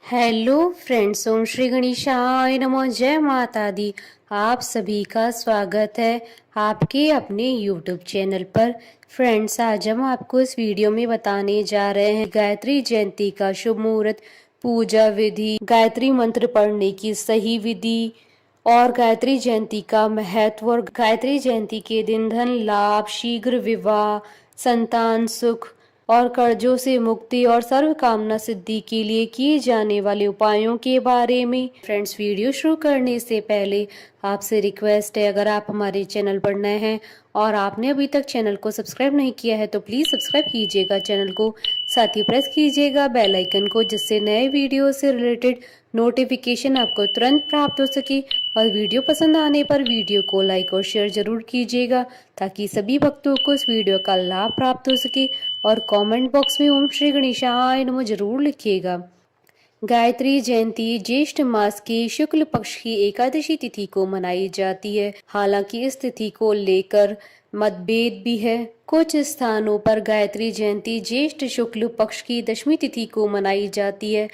Hello friends, ओम श्री गणेशाय नमः। जय माता दी। आप सभी का स्वागत है आपके अपने यूट्यूब चैनल पर। फ्रेंड्स, आज हम आपको इस वीडियो में बताने जा रहे हैं गायत्री जयंती का शुभ मुहूर्त, पूजा विधि, गायत्री मंत्र पढ़ने की सही विधि और गायत्री जयंती का महत्व। और गायत्री जयंती के दिन धन लाभ, शीघ्र विवाह, संतान सुख और कर्जों से मुक्ति और सर्व कामना सिद्धि के लिए किए जाने वाले उपायों के बारे में। फ्रेंड्स, वीडियो शुरू करने से पहले आपसे रिक्वेस्ट है, अगर आप हमारे चैनल पर नए हैं और आपने अभी तक चैनल को सब्सक्राइब नहीं किया है तो प्लीज सब्सक्राइब कीजिएगा चैनल को, साथ ही प्रेस कीजिएगा बेल आइकन को, जिससे नए वीडियो से रिलेटेड नोटिफिकेशन आपको तुरंत प्राप्त हो सके। और वीडियो पसंद आने पर वीडियो को लाइक और शेयर जरूर कीजिएगा ताकि सभी भक्तों को इस वीडियो का लाभ प्राप्त हो सके। और कमेंट बॉक्स में ओम श्री गणेशाय नमः जरूर लिखिएगा। गायत्री जयंती ज्येष्ठ मास की शुक्ल पक्ष की एकादशी तिथि को मनाई जाती है। हालांकि इस तिथि को लेकर मतभेद भी है। कुछ स्थानों पर गायत्री जयंती ज्येष्ठ शुक्ल पक्ष की दशमी तिथि को मनाई जाती है,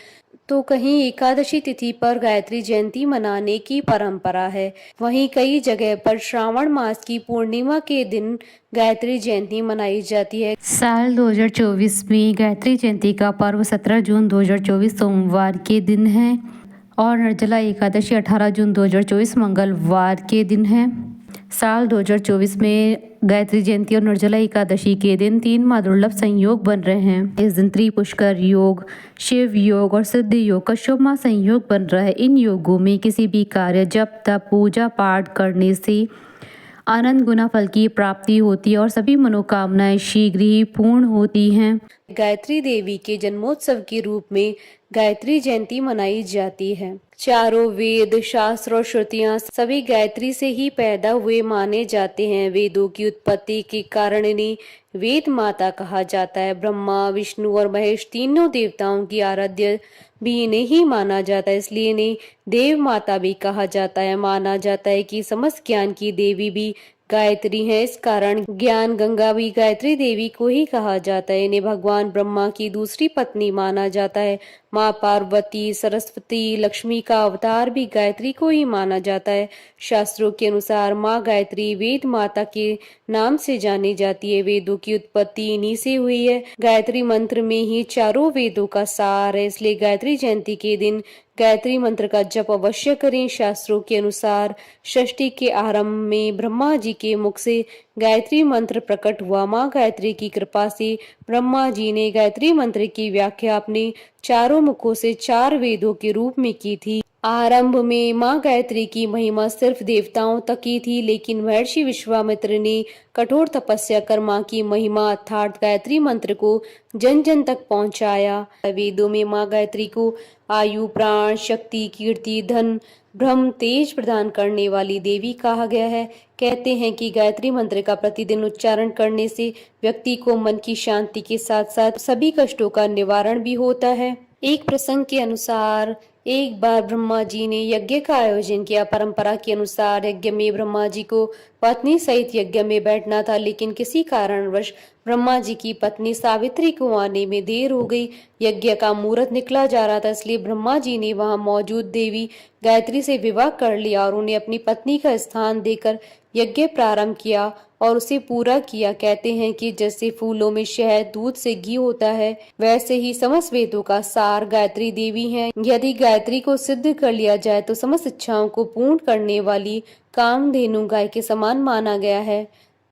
तो कहीं एकादशी तिथि पर गायत्री जयंती मनाने की परंपरा है। वहीं कई जगह पर श्रावण मास की पूर्णिमा के दिन गायत्री जयंती मनाई जाती है। साल 2024 में गायत्री जयंती का पर्व 17 जून 2024 सोमवार के दिन है और निर्जला एकादशी 18 जून 2024 मंगलवार के दिन है। साल 2024 में गायत्री जयंती और निर्जला एकादशी के दिन 3 माह दुर्लभ संयोग बन रहे हैं। इस दिन त्रिपुष्कर योग, शिव योग और सिद्ध योग का शुभ माह संयोग बन रहा है। इन योगों में किसी भी कार्य, जप तप, पूजा पाठ करने से अनंत गुना फल की प्राप्ति होती है और सभी मनोकामनाएं शीघ्र ही पूर्ण होती हैं। गायत्री देवी के जन्मोत्सव के रूप में गायत्री जयंती मनाई जाती है। चारों वेद, शास्त्र और श्रुतियां सभी गायत्री से ही पैदा हुए माने जाते हैं। वेदों की उत्पत्ति के कारण इन्हें वेद माता कहा जाता है। ब्रह्मा, विष्णु और महेश तीनों देवताओं की आराध्य भी इन्हें ही माना जाता है, इसलिए इन्हें देव माता भी कहा जाता है। माना जाता है कि समस्त ज्ञान की देवी भी गायत्री है, इस कारण ज्ञान गंगा भी गायत्री देवी को ही कहा जाता है। इन्हें भगवान ब्रह्मा की दूसरी पत्नी माना जाता है। माँ पार्वती, सरस्वती, लक्ष्मी का अवतार भी गायत्री को ही माना जाता है। शास्त्रों के अनुसार माँ गायत्री वेद माता के नाम से जानी जाती है। वेदों की उत्पत्ति इन्हीं से हुई है। गायत्री मंत्र में ही चारों वेदों का सार है, इसलिए गायत्री जयंती के दिन गायत्री मंत्र का जप अवश्य करें। शास्त्रों के अनुसार षष्ठी के आरंभ में ब्रह्मा जी के मुख से गायत्री मंत्र प्रकट हुआ। माँ गायत्री की कृपा से ब्रह्मा जी ने गायत्री मंत्र की व्याख्या अपने चारों मुखों से 4 वेदों के रूप में की थी। आरंभ में माँ गायत्री की महिमा सिर्फ देवताओं तक ही थी, लेकिन महर्षि विश्वामित्र ने कठोर तपस्या कर माँ की महिमा अर्थात गायत्री मंत्र को जन जन तक पहुँचाया। वेदों में माँ गायत्री को आयु, प्राण, शक्ति, कीर्ति, धन, ब्रह्म, तेज प्रदान करने वाली देवी कहा गया है। कहते हैं कि गायत्री मंत्र का प्रतिदिन उच्चारण करने से व्यक्ति को मन की शांति के साथ साथ सभी कष्टों का निवारण भी होता है। एक प्रसंग के अनुसार एक बार ब्रह्मा जी ने यज्ञ का आयोजन किया। परंपरा के अनुसार यज्ञ में ब्रह्मा जी को पत्नी सहित यज्ञ में बैठना था, लेकिन किसी कारणवश ब्रह्मा जी की पत्नी सावित्री को आने में देर हो गई। यज्ञ का मुहूर्त निकला जा रहा था, इसलिए ब्रह्मा जी ने वहां मौजूद देवी गायत्री से विवाह कर लिया और उन्हें अपनी पत्नी का स्थान देकर यज्ञ प्रारंभ किया और उसे पूरा किया। कहते हैं कि जैसे फूलों में शहद, दूध से घी होता है, वैसे ही समस्त वेदों का सार गायत्री देवी हैं। यदि गायत्री को सिद्ध कर लिया जाए तो समस्त इच्छाओं को पूर्ण करने वाली कामधेनु गाय के समान माना गया है।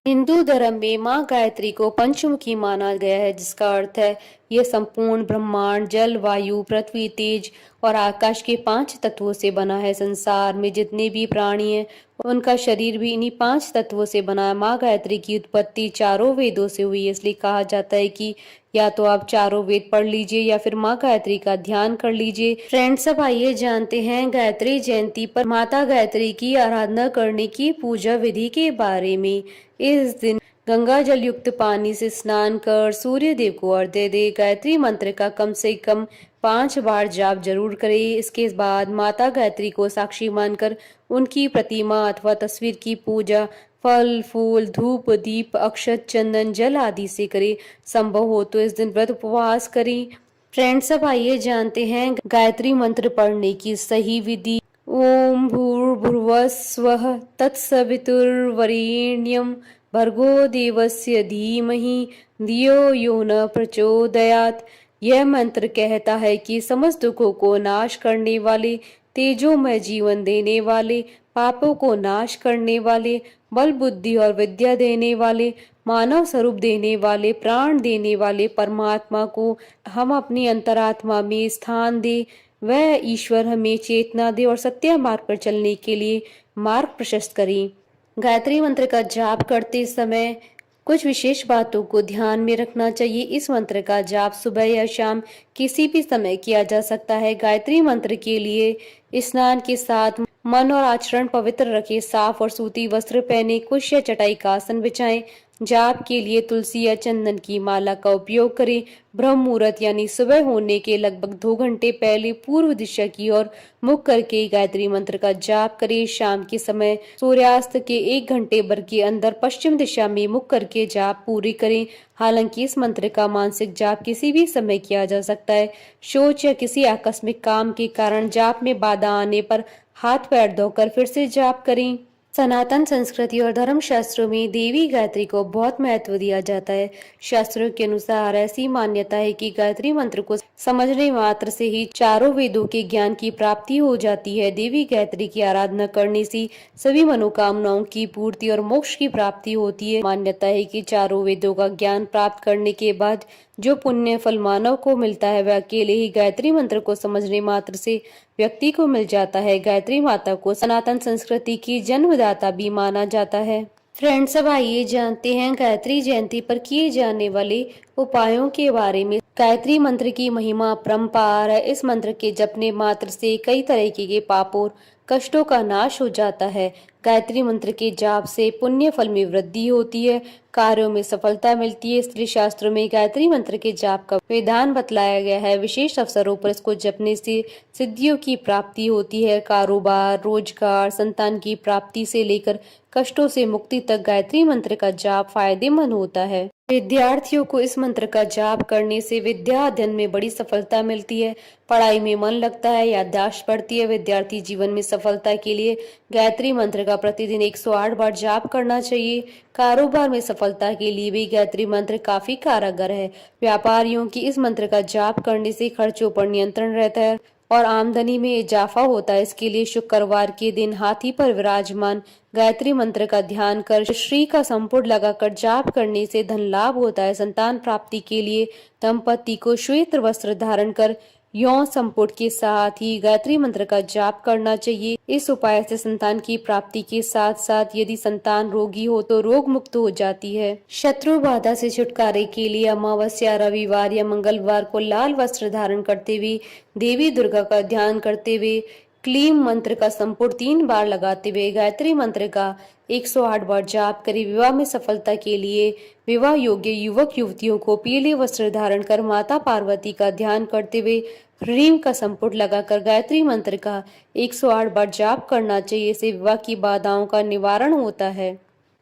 हिंदू धर्म में माँ गायत्री को पंचमुखी माना गया है, जिसका अर्थ है यह संपूर्ण ब्रह्मांड जल, वायु, पृथ्वी, तेज और आकाश के 5 तत्वों से बना है। संसार में जितने भी प्राणी हैं उनका शरीर भी इन्हीं 5 तत्वों से बना है। माँ गायत्री की उत्पत्ति चारों वेदों से हुई है, इसलिए कहा जाता है कि या तो आप चारों वेद पढ़ लीजिए या फिर माँ गायत्री का ध्यान कर लीजिए। फ्रेंड्स, अब आइए जानते हैं गायत्री जयंती पर माता गायत्री की आराधना करने की पूजा विधि के बारे में। इस दिन गंगा जल युक्त पानी से स्नान कर सूर्य देव को अर्घ्य दे। गायत्री मंत्र का कम से कम 5 बार जाप जरूर करें। इसके बाद माता गायत्री को साक्षी मानकर उनकी प्रतिमा अथवा तस्वीर की पूजा फल, फूल, धूप, दीप, अक्षत, चंदन, जल आदि से करें। संभव हो तो इस दिन व्रत उपवास करें। फ्रेंड्स, अब आइए जानते हैं गायत्री मंत्र पढ़ने की सही विधि। ओम भूर्भुवः स्वः तत्सवितुर्वरेण्यं भर्गो देवस्य धीमहि धियो यो न प्रचोदयात्। यह मंत्र कहता है कि समस्त दुखों को नाश करने वाले, तेजोमय जीवन देने वाले, पापों को नाश करने वाले, बल बुद्धि और विद्या देने वाले, मानव स्वरूप देने वाले, प्राण देने वाले परमात्मा को हम अपनी अंतरात्मा में स्थान दे। वह ईश्वर हमें चेतना दे और सत्य मार्ग पर चलने के लिए मार्ग प्रशस्त करे। गायत्री मंत्र का जाप करते समय कुछ विशेष बातों को ध्यान में रखना चाहिए। इस मंत्र का जाप सुबह या शाम किसी भी समय किया जा सकता है। गायत्री मंत्र के लिए स्नान के साथ मन और आचरण पवित्र रखें। साफ और सूती वस्त्र पहने, कुश या चटाई का आसन बिछाएं। जाप के लिए तुलसी या चंदन की माला का उपयोग करें। ब्रह्म मुहूर्त यानी सुबह होने के लगभग 2 घंटे पहले पूर्व दिशा की ओर मुख करके गायत्री मंत्र का जाप करें। शाम के समय सूर्यास्त के 1 घंटे भर के अंदर पश्चिम दिशा में मुख करके जाप पूरी करें। हालांकि इस मंत्र का मानसिक जाप किसी भी समय किया जा सकता है। सोच या किसी आकस्मिक काम के कारण जाप में बाधा आने पर हाथ पैर धोकर फिर से जाप करें। सनातन संस्कृति और धर्म शास्त्रों में देवी गायत्री को बहुत महत्व दिया जाता है। शास्त्रों के अनुसार ऐसी मान्यता है कि गायत्री मंत्र को समझने मात्र से ही चारों वेदों के ज्ञान की प्राप्ति हो जाती है। देवी गायत्री की आराधना करने से सभी मनोकामनाओं की पूर्ति और मोक्ष की प्राप्ति होती है। मान्यता है कि चारों वेदों का ज्ञान प्राप्त करने के बाद जो पुण्य फल मानव को मिलता है वह अकेले ही गायत्री मंत्र को समझने मात्र से व्यक्ति को मिल जाता है। गायत्री माता को सनातन संस्कृति की जन्मदाता भी माना जाता है। फ्रेंड्स, अब आइए जानते हैं गायत्री जयंती पर किए जाने वाले उपायों के बारे में। गायत्री मंत्र की महिमा अपरंपार है। इस मंत्र के जपने मात्र से कई तरह के पापों कष्टों का नाश हो जाता है। गायत्री मंत्र के जाप से पुण्य फल में वृद्धि होती है, कार्यों में सफलता मिलती है। इसलिए शास्त्रों में गायत्री मंत्र के जाप का विधान बतलाया गया है। विशेष अवसरों पर इसको जपने से सिद्धियों की प्राप्ति होती है। कारोबार, रोजगार, संतान की प्राप्ति से लेकर कष्टों से मुक्ति तक गायत्री मंत्र का जाप फायदेमंद होता है। विद्यार्थियों को इस मंत्र का जाप करने से विद्या अध्ययन में बड़ी सफलता मिलती है, पढ़ाई में मन लगता है, याददाश्त बढ़ती है। विद्यार्थी जीवन में सफलता के लिए गायत्री मंत्र का प्रतिदिन 108 बार जाप करना चाहिए। कारोबार में सफलता के लिए भी गायत्री मंत्र काफी कारगर है। व्यापारियों की इस मंत्र का जाप करने से खर्चों पर नियंत्रण रहता है और आमदनी में इजाफा होता है। इसके लिए शुक्रवार के दिन हाथी पर विराजमान गायत्री मंत्र का ध्यान कर श्री का संपुट लगाकर जाप करने से धन लाभ होता है। संतान प्राप्ति के लिए दंपति को श्वेत वस्त्र धारण कर यौन संपुट के साथ ही गायत्री मंत्र का जाप करना चाहिए। इस उपाय से संतान की प्राप्ति के साथ साथ यदि संतान रोगी हो तो रोग मुक्त हो जाती है। शत्रु बाधा से छुटकारे के लिए अमावस्या, रविवार या मंगलवार को लाल वस्त्र धारण करते हुए देवी दुर्गा का ध्यान करते हुए क्लीम मंत्र का संपुट 3 बार लगाते हुए गायत्री मंत्र का 108 बार जाप करें। विवाह में सफलता के लिए विवाह योग्य युवक युवतियों को पीले वस्त्र धारण कर माता पार्वती का ध्यान करते हुए ह्रीम का संपुट लगाकर गायत्री मंत्र का 108 बार जाप करना चाहिए। इससे विवाह की बाधाओं का निवारण होता है।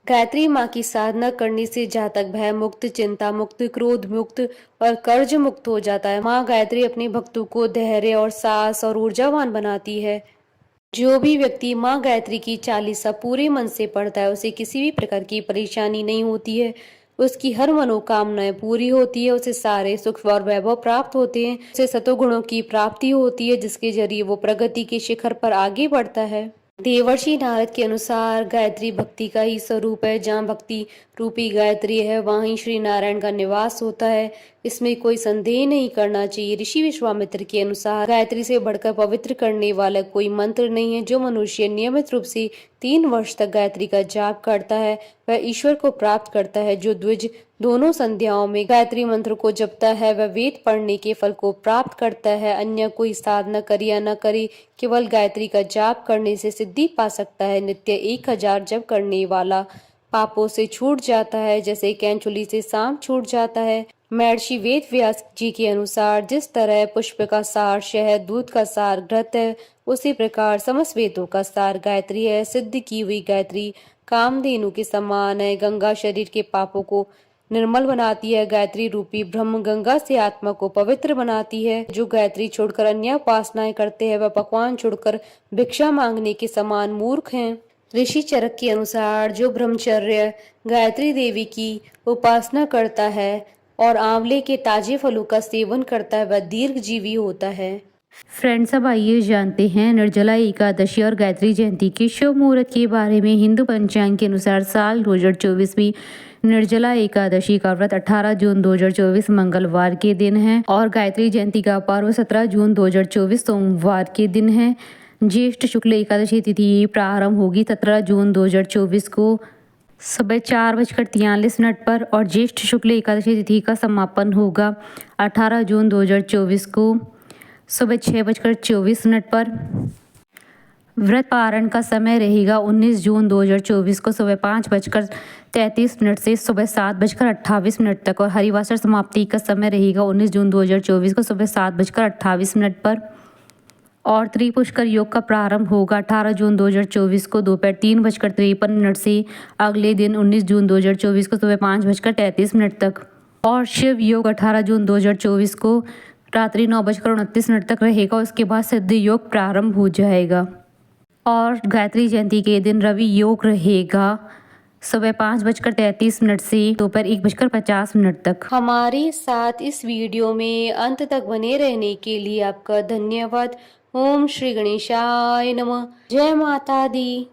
गायत्री माँ की साधना करने से जातक भय मुक्त, चिंता मुक्त, क्रोध मुक्त और कर्ज मुक्त हो जाता है। माँ गायत्री अपने भक्तों को धैर्य और साहस और ऊर्जावान बनाती है। जो भी व्यक्ति माँ गायत्री की चालीसा पूरे मन से पढ़ता है उसे किसी भी प्रकार की परेशानी नहीं होती है। उसकी हर मनोकामनाएं पूरी होती है। उसे सारे सुख और वैभव प्राप्त होते हैं। उसे सतोगुणों की प्राप्ति होती है जिसके जरिए वो प्रगति के शिखर पर आगे बढ़ता है। देवर्षि नारद के अनुसार गायत्री भक्ति का ही स्वरूप है। जहाँ भक्ति रूपी गायत्री है वहीं श्री नारायण का निवास होता है। इसमें कोई संदेह नहीं करना चाहिए। ऋषि विश्वामित्र के अनुसार गायत्री से बढ़कर पवित्र करने वाला कोई मंत्र नहीं है। जो मनुष्य नियमित रूप से 3 वर्ष तक गायत्री का जाप करता है वह ईश्वर को प्राप्त करता है। जो द्विज दोनों संध्याओं में गायत्री मंत्र को जपता है वह वेद पढ़ने के फल को प्राप्त करता है। अन्य कोई साधना करे या न करे, केवल गायत्री का जाप करने से सिद्धि पा सकता है। नित्य 1000 जप करने वाला पापों से छूट जाता है, जैसे कैंचुली से सांप छूट जाता है। महर्षि वेद व्यास जी के अनुसार जिस तरह पुष्प का सार शहद, दूध का सार घृत है, उसी प्रकार समस्त वेदों का सार गायत्री है। सिद्ध की हुई गायत्री कामधेनु के समान है। गंगा शरीर के पापों को निर्मल बनाती है। गायत्री रूपी ब्रह्म गंगा से आत्मा को पवित्र बनाती है। जो गायत्री छोड़कर अन्य उपासनाएं करते हैं वह पकवान छोड़कर भिक्षा मांगने के समान मूर्ख हैं। ऋषि चरक के अनुसार जो ब्रह्मचर्य गायत्री देवी की उपासना करता है और आंवले के ताजे फलों का सेवन करता है वह दीर्घजीवी होता है। फ्रेंड्स, अब आइए जानते हैं निर्जला एकादशी और गायत्री जयंती के शुभ मुहूर्त के बारे में। हिंदू पंचांग के अनुसार साल 2024 निर्जला एकादशी का व्रत 18 जून 2024 मंगलवार के दिन है और गायत्री जयंती का पर्व 17 जून 2024 सोमवार के दिन है। ज्येष्ठ शुक्ल एकादशी तिथि प्रारंभ होगी 17 जून 2024 को सुबह 4:43 पर और ज्येष्ठ शुक्ल एकादशी तिथि का समापन होगा 18 जून 2024 को सुबह 6:24 पर। व्रत पारण का समय रहेगा 19 जून 2024 को सुबह 5:33 से सुबह 7:28 तक और हरिवासर समाप्ति का समय रहेगा 19 जून 2024 को सुबह 7:28 पर और त्रिपुष्कर योग का प्रारंभ होगा 18 जून 2024 को दोपहर 3:53 से अगले दिन 19 जून 2024 को सुबह 5:33 तक और शिव योग 18 जून 2024 को रात्रि 9:29 तक रहेगा। उसके बाद सिद्ध योग प्रारंभ हो जाएगा और गायत्री जयंती के दिन रवि योग रहेगा सुबह 5:33 से दोपहर 1:50 तक। हमारे साथ इस वीडियो में अंत तक बने रहने के लिए आपका धन्यवाद। ओम श्री गणेशाय नमः। जय माता दी।